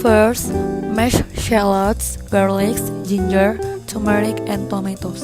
First, mash shallots, garlic, ginger, turmeric, and tomatoes.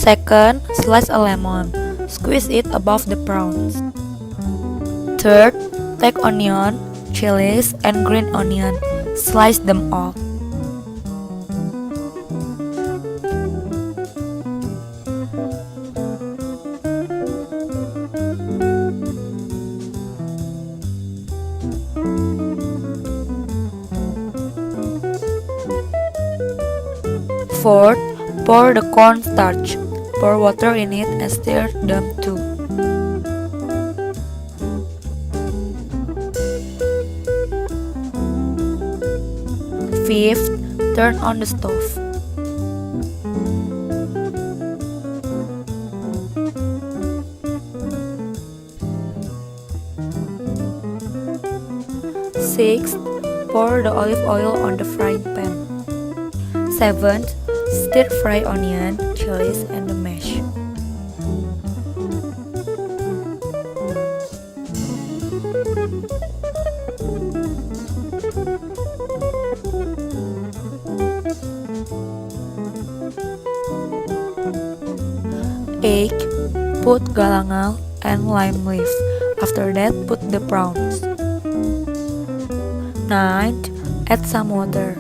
Second, slice a lemon. Squeeze it above the prawns. Third, take onion, chilies, and green onion. Slice them off. Fourth, pour the cornstarch. Pour water in it and stir them too. Fifth, turn on the stove. Sixth, pour the olive oil on the frying pan. Seventh, stir fry onion, chilies, and the mash. Eight, put galangal and lime leaf. After that, put the prawns. Ninth, add some water.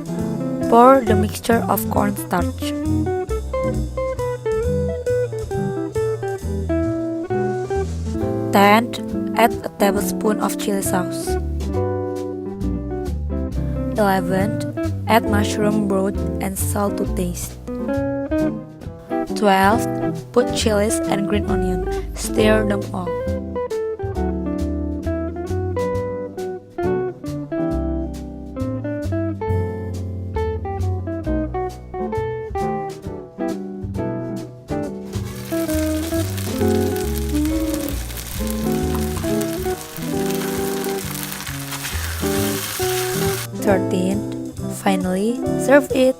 Pour the mixture of cornstarch. Tenth, add a tablespoon of chili sauce. 11th, add mushroom broth and salt to taste. 12th, put chilies and green onion. Stir them all. Finally, serve it.